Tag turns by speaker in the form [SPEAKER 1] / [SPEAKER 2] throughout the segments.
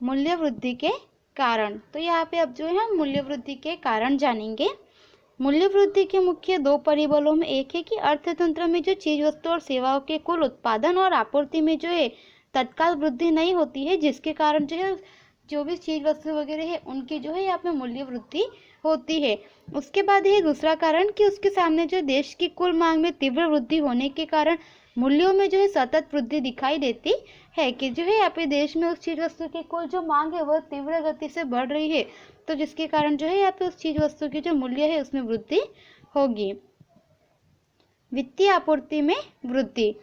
[SPEAKER 1] मूल्य वृद्धि के कारण। तो यहाँ पे अब जो है हम मूल्य वृद्धि के कारण जानेंगे। मूल्य वृद्धि के मुख्य दो परिबलों में एक है कि अर्थतंत्र में जो चीज वस्तु और सेवाओं के कुल उत्पादन और आपूर्ति में जो है तत्काल वृद्धि नहीं होती है, जिसके कारण जो है जो भी चीज वस्तु वगैरह है उनकी जो है यहाँ पे मूल्य वृद्धि होती है। उसके बाद है दूसरा कारण कि उसके सामने जो देश की कुल मांग में तीव्र वृद्धि होने के कारण मूल्यों में जो है सतत वृद्धि दिखाई देती है, कि जो है यहाँ पे देश में उस चीज वस्तु की कुल जो मांग है वह तीव्र गति से बढ़ रही है, तो जिसके कारण जो है यहाँ पे उस चीज वस्तु की जो मूल्य है उसमें वृद्धि होगी। वित्तीय आपूर्ति में वृद्धि।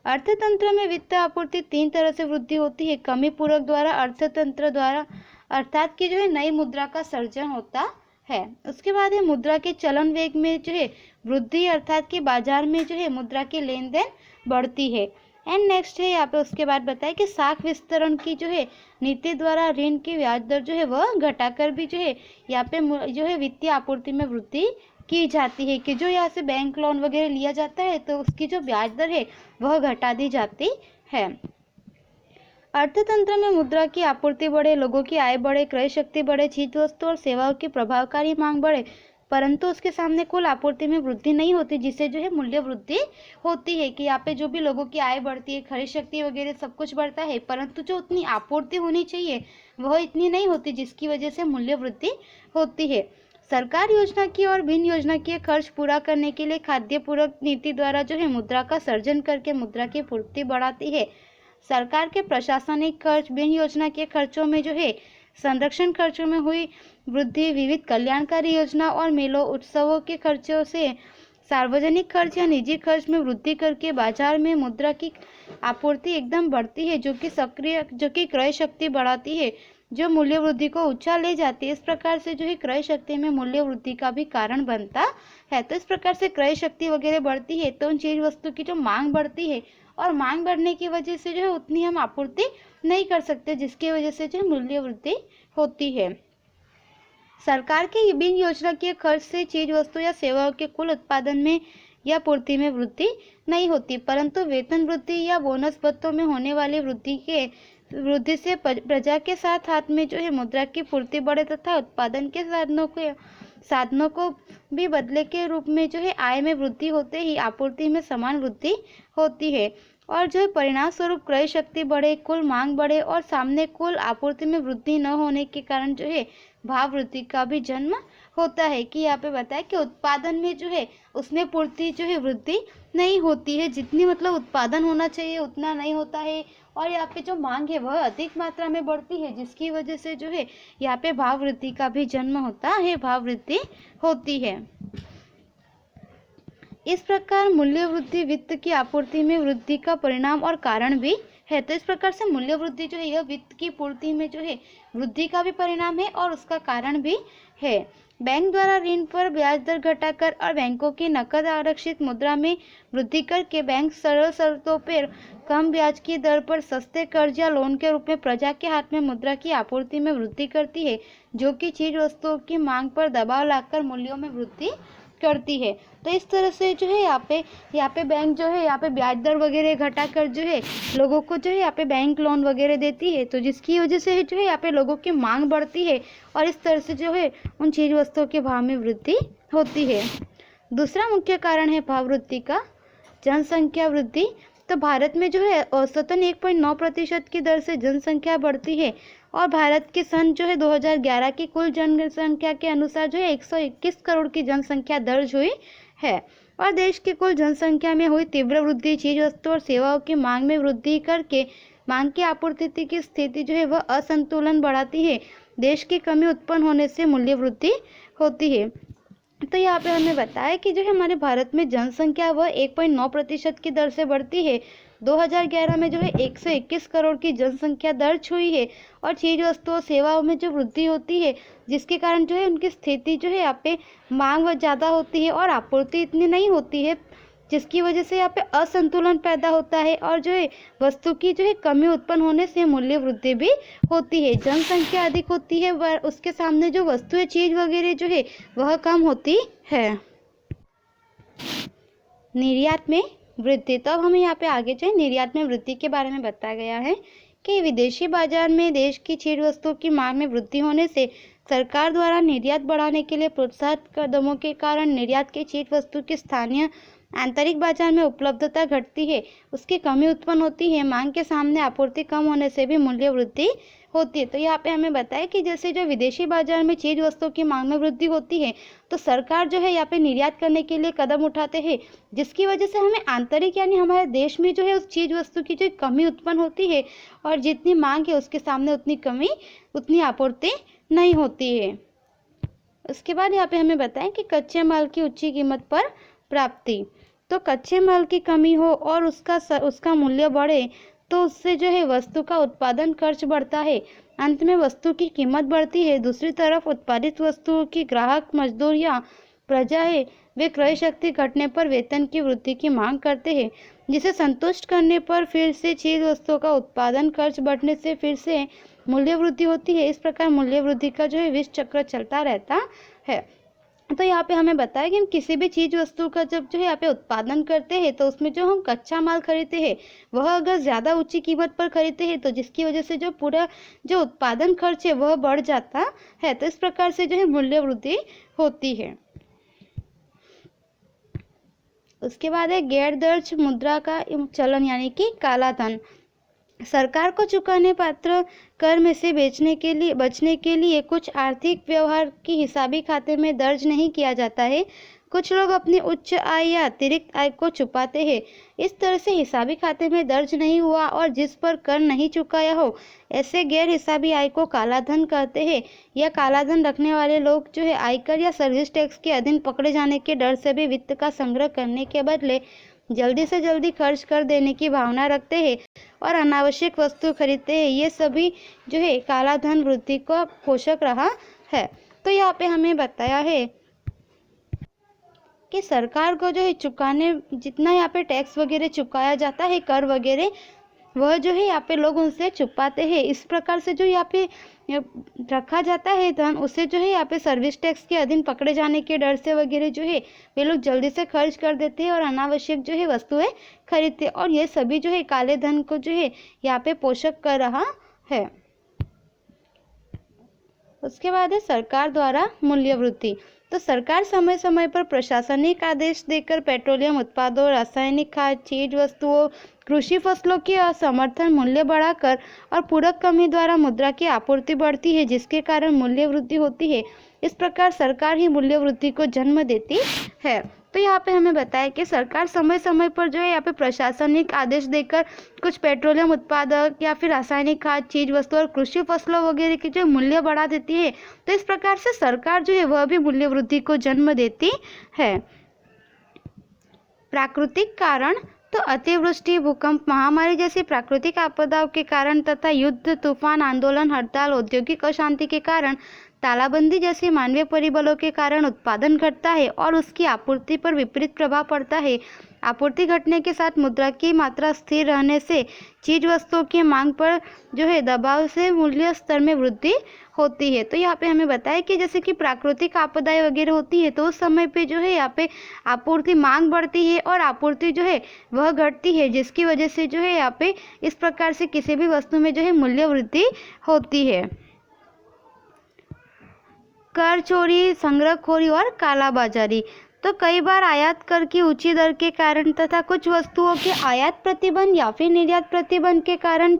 [SPEAKER 1] अर्थतंत्र में वित्त आपूर्ति तीन तरह से वृद्धि होती है। कमी पूरक द्वारा, अर्थतंत्र द्वारा, अर्थात कि जो है नई मुद्रा का सर्जन होता है। उसके बाद है मुद्रा के चलन वेग में जो है वृद्धि, अर्थात कि बाजार में जो है मुद्रा की लेन देन बढ़ती है। एंड नेक्स्ट है यहाँ पे उसके बाद बताया कि साख विस्तरण की जो है नीति द्वारा ऋण की ब्याज दर जो है वह घटाकर भी जो है यहाँ पे जो है वित्तीय आपूर्ति में वृद्धि की जाती है, कि जो यहाँ से बैंक लोन वगैरह लिया जाता है तो उसकी जो ब्याज दर है वह घटा दी जाती है। अर्थतंत्र में मुद्रा की आपूर्ति बढ़े, लोगों की आय बढ़े, क्रय शक्ति बढ़े, चीज वस्तु और सेवाओं की प्रभावकारी मांग बढ़े, परंतु उसके सामने कुल आपूर्ति में वृद्धि नहीं होती, जिससे जो है मूल्य वृद्धि होती है, कि यहाँ पे जो भी लोगों की आय बढ़ती है, खरीद शक्ति वगैरह सब कुछ बढ़ता है, परंतु जो उतनी आपूर्ति होनी चाहिए वह इतनी नहीं होती, जिसकी वजह से मूल्य वृद्धि होती है। सरकार योजना की और बिन योजना के खर्च पूरा करने के लिए खाद्य पूरक नीति द्वारा जो है मुद्रा का सर्जन करके मुद्रा की पूर्ति बढ़ाती है। सरकार के प्रशासनिक खर्च, बिन योजना के खर्चों में जो है संरक्षण खर्चों में हुई वृद्धि, विविध कल्याणकारी योजना और मेलों उत्सवों के खर्चों से सार्वजनिक खर्च या निजी खर्च में वृद्धि करके बाजार में मुद्रा की आपूर्ति एकदम बढ़ती है, जो कि क्रय शक्ति बढ़ाती है, जो मूल्य वृद्धि को ऊंचा ले जाती है। इस प्रकार से जो है क्रय शक्ति में मूल्य वृद्धि का भी कारण बनता है। तो इस प्रकार से क्रय शक्ति वगैरह बढ़ती है तो उन चीज वस्तु की जो मांग बढ़ती है, और मांग बढ़ने की वजह से जो है उतनी हम आपूर्ति नहीं कर सकते, जिसकी वजह से जो मूल्य वृद्धि होती है। सरकार के बिन योजना के खर्च से चीज वस्तु या सेवाओं के कुल उत्पादन में या पूर्ति में वृद्धि नहीं होती, परंतु वेतन वृद्धि या बोनस भत्तों में होने वाली वृद्धि से प्रजा के साथ हाथ में जो है मुद्रा की पूर्ति बढ़े तथा उत्पादन के साधनों को भी बदले के रूप में जो है आय में वृद्धि होते ही आपूर्ति में समान वृद्धि होती है, और जो है परिणाम स्वरूप क्रय शक्ति बढ़े, कुल मांग बढ़े और सामने कुल आपूर्ति में वृद्धि न होने के कारण जो है भाव वृद्धि का भी जन्म होता है। कि यहाँ पे बताया कि उत्पादन में जो है उसमें पूर्ति जो है वृद्धि नहीं होती है, जितनी मतलब उत्पादन होना चाहिए उतना नहीं होता है, और यहाँ पे जो मांग है वह अधिक मात्रा में बढ़ती है, जिसकी वजह से जो है यहाँ पे भाव वृद्धि का भी जन्म होता है, भाव वृद्धि होती है। इस प्रकार मूल्य वृद्धि वित्त की आपूर्ति में वृद्धि का परिणाम और कारण भी है। तो इस प्रकार से मूल्य वृद्धि जो है यह वित्त की पूर्ति में जो है वृद्धि का भी परिणाम है और उसका कारण भी है। बैंक द्वारा ऋण पर ब्याज दर घटाकर और बैंकों की नकद आरक्षित मुद्रा में वृद्धि करके बैंक सरल शर्तों पर कम ब्याज की दर पर सस्ते कर्ज या लोन के रूप में प्रजा के हाथ में मुद्रा की आपूर्ति में वृद्धि करती है, जो कि चीज वस्तुओं की मांग पर दबाव लाकर मूल्यों में वृद्धि करती है। तो इस तरह से जो है यहाँ पे बैंक जो है यहाँ पे ब्याज दर वगैरह घटाकर जो है लोगों को जो है यहाँ पे बैंक लोन वगैरह देती है, तो जिसकी वजह से जो है यहाँ पे लोगों की मांग बढ़ती है और इस तरह से जो है उन चीज वस्तुओं के भाव में वृद्धि होती है। दूसरा मुख्य कारण है भाव वृद्धि का जनसंख्या वृद्धि। तो भारत में जो है औसतन 1.9% की दर से जनसंख्या बढ़ती है, और भारत के सन जो है 2011 की कुल जनसंख्या के अनुसार जो है 121 करोड़ की जनसंख्या दर्ज हुई है, और देश की कुल जनसंख्या में हुई तीव्र वृद्धि चीज वस्तु और सेवाओं की मांग में वृद्धि करके मांग की आपूर्ति की स्थिति जो है वह असंतुलन बढ़ाती है। देश की कमी उत्पन्न होने से मूल्य वृद्धि होती है। तो यहाँ पे हमें बताया कि जो है हमारे भारत में जनसंख्या वह 1.9% की दर से बढ़ती है। 2011 में जो है 121 करोड़ की जनसंख्या दर्ज हुई है, और चीज वस्तुओं सेवाओं में जो वृद्धि होती है, जिसके कारण जो है उनकी स्थिति जो है यहाँ पे मांग ज़्यादा होती है और आपूर्ति इतनी नहीं होती है, जिसकी वजह से यहाँ पे असंतुलन पैदा होता है, और जो है वस्तु की जो है कमी उत्पन्न होने से मूल्य वृद्धि भी होती है। जनसंख्या अधिक होती है पर उसके सामने जो वस्तुएं चीज वगैरह जो है वह कम होती है। निर्यात में वृद्धि। तो अब हमें यहाँ पे आगे जो है निर्यात में वृद्धि के बारे में बताया गया है कि विदेशी बाजार में देश की चीज वस्तुओं की मांग में वृद्धि होने से सरकार द्वारा निर्यात बढ़ाने के लिए प्रोत्साहित कदमों के कारण निर्यात की चीज वस्तु की स्थानीय आंतरिक बाजार में उपलब्धता घटती है, उसकी कमी उत्पन्न होती है। मांग के सामने आपूर्ति कम होने से भी मूल्य वृद्धि होती है। तो यहाँ पे हमें बताया कि जैसे जो विदेशी बाजार में चीज वस्तुओं की मांग में वृद्धि होती है, तो सरकार जो है यहाँ पे निर्यात करने के लिए कदम उठाते हैं, जिसकी वजह से हमें आंतरिक यानी हमारे देश में जो है उस चीज वस्तु की जो कमी उत्पन्न होती है, और जितनी मांग है उसके सामने उतनी आपूर्ति नहीं होती है। उसके बाद यहाँ पे हमें बताएं कि कच्चे माल की ऊंची कीमत पर प्राप्ति। तो कच्चे माल की कमी हो और उसका मूल्य बढ़े तो उससे जो है वस्तु का उत्पादन खर्च बढ़ता है, अंत में वस्तु की कीमत बढ़ती है। दूसरी तरफ उत्पादित वस्तुओं की ग्राहक, मजदूर या प्रजा है, वे क्रय शक्ति घटने पर वेतन की वृद्धि की मांग करते हैं, जिसे संतुष्ट करने पर फिर से चीज वस्तुओं का उत्पादन खर्च बढ़ने से फिर से मूल्य वृद्धि होती है। इस प्रकार मूल्य वृद्धि का जो है विष चक्र चलता रहता है। तो यहाँ पे हमें बताया कि हम किसी भी चीज वस्तु का जब जो है यहाँ पे उत्पादन करते हैं, तो उसमें जो हम कच्चा माल खरीदते हैं वह अगर ज़्यादा ऊंची कीमत पर खरीदते हैं, तो जिसकी वजह से जो पूरा जो उत्पादन खर्च है वह बढ़ जाता है। तो इस प्रकार से जो है मूल्य वृद्धि होती है। उसके बाद है गैर दर्ज मुद्रा का चलन यानी कि काला धन। सरकार को चुकाने पात्र कर में से बचने के लिए कुछ आर्थिक व्यवहार की हिसाबी खाते में दर्ज नहीं किया जाता है। कुछ लोग अपनी उच्च आय या अतिरिक्त आय को छुपाते हैं। इस तरह से हिसाबी खाते में दर्ज नहीं हुआ और जिस पर कर नहीं चुकाया हो, ऐसे गैर हिसाबी आय को काला धन कहते हैं। यह काला धन रखने वाले लोग जो है आयकर या सर्विस टैक्स के अधीन पकड़े जाने के डर से भी वित्त का संग्रह करने के बदले जल्दी से जल्दी खर्च कर देने की भावना रखते हैं और अनावश्यक वस्तु खरीदते हैं। ये सभी जो है काला धन वृद्धि का पोषक रहा है। तो यहाँ पे हमें बताया है कि सरकार को जो है चुकाने जितना यहाँ पे टैक्स वगैरह चुकाया जाता है, कर वगैरह, वह जो है यहाँ पे लोग उनसे छुपाते हैं। इस प्रकार से जो यहाँ पे रखा जाता है धन, उसे जो है यहाँ पे सर्विस टैक्स के अधीन पकड़े जाने के डर से वगैरह जो है वे लोग जल्दी से खर्च कर देते हैं और अनावश्यक जो है वस्तुएं खरीदते हैं, और ये सभी जो है काले धन को जो है यहाँ पे पोषक कर रहा है। उसके बाद है सरकार द्वारा मूल्य वृद्धि। तो सरकार समय समय पर प्रशासनिक आदेश देकर पेट्रोलियम उत्पादों, रासायनिक खाद, चीज वस्तुओं, कृषि फसलों के समर्थन मूल्य बढ़ाकर और पूरक कमी द्वारा मुद्रा की आपूर्ति बढ़ती है, जिसके कारण मूल्य वृद्धि होती है। इस प्रकार सरकार ही मूल्य वृद्धि को जन्म देती है। तो यहाँ पे हमें बताया कि सरकार समय समय पर जो है यहाँ पे प्रशासनिक आदेश देकर कुछ पेट्रोलियम उत्पादक या फिर रासायनिक खाद, चीज वस्तु और कृषि फसलों वगैरह की जो मूल्य बढ़ा देती है। तो इस प्रकार से सरकार जो है वह भी मूल्य वृद्धि को जन्म देती है। प्राकृतिक कारण तो अतिवृष्टि, भूकंप, महामारी जैसी प्राकृतिक आपदाओं के कारण तथा युद्ध, तूफान, आंदोलन, हड़ताल, औद्योगिक अशांति के कारण, तालाबंदी जैसे मानवीय परिबलों के कारण उत्पादन घटता है और उसकी आपूर्ति पर विपरीत प्रभाव पड़ता है। आपूर्ति घटने के साथ मुद्रा की मात्रा स्थिर रहने से चीज वस्तुओं की मांग पर जो है दबाव से मूल्य स्तर में वृद्धि होती है। तो यहाँ पे हमें बताया कि जैसे कि प्राकृतिक आपदाएं वगैरह होती है, तो उस समय पे जो है यहाँ पे आपूर्ति, मांग बढ़ती है और आपूर्ति जो है वह घटती है, जिसकी वजह से जो है यहाँ पे इस प्रकार से किसी भी वस्तु में जो है मूल्य वृद्धि होती है। कर चोरी, संग्रहखोरी और कालाबाजारी। तो कई बार आयात कर की ऊंची दर के कारण तथा कुछ वस्तुओं के आयात प्रतिबंध या फिर निर्यात प्रतिबंध के कारण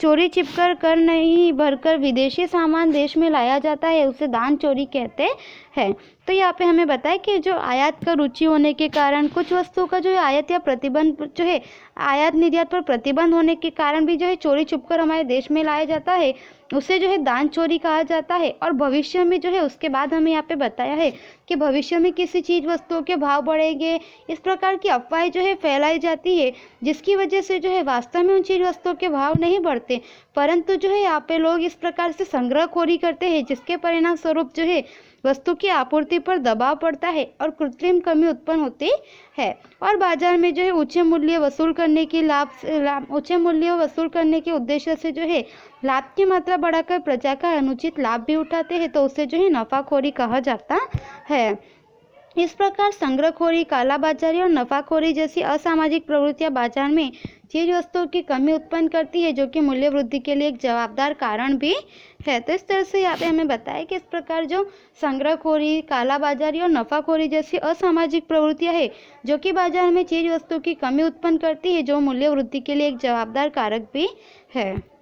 [SPEAKER 1] चोरी छिपकर कर नहीं भरकर विदेशी सामान देश में लाया जाता है, उसे दान चोरी कहते हैं। तो यहाँ पे हमें बताया कि जो आयात कर ऊंची होने के कारण कुछ वस्तुओं का जो है आयात या प्रतिबंध जो है आयात निर्यात पर प्रतिबंध होने के कारण भी जो है चोरी छुपकर हमारे देश में लाया जाता है, उसे जो है दान चोरी कहा जाता है। और भविष्य में जो है उसके बाद हमें यहाँ पे बताया है कि भविष्य में किसी चीज वस्तुओं के भाव बढ़ेंगे, इस प्रकार की अफवाहें जो है फैलाई जाती है, जिसकी वजह से जो है वास्तव में उन चीज वस्तुओं के भाव नहीं बढ़ते, परंतु जो है यहाँ पे लोग इस प्रकार से संग्रहखोरी करते हैं, जिसके परिणाम स्वरूप जो है वस्तु की आपूर्ति पर दबाव पड़ता है और कृत्रिम कमी उत्पन्न होती है और बाजार में जो है ऊंचे मूल्य वसूल करने के उद्देश्य से जो है लाभ की मात्रा बढ़ाकर प्रजा का अनुचित लाभ भी उठाते हैं, तो उसे जो है नफाखोरी कहा जाता है। इस प्रकार संग्रहखोरी, कालाबाजारी और नफाखोरी जैसी असामाजिक प्रवृत्तियां बाजार में चीज वस्तुओं की कमी उत्पन्न करती है, जो कि मूल्य वृद्धि के लिए एक जवाबदार कारण भी है। तो इस तरह से यहाँ पे हमें बताया कि इस प्रकार जो संग्रहखोरी, कालाबाजारी और नफाखोरी जैसी असामाजिक प्रवृत्तियां है, जो कि बाजार में चीज वस्तुओं की कमी उत्पन्न करती है, जो मूल्य वृद्धि के लिए एक जवाबदार कारक भी है।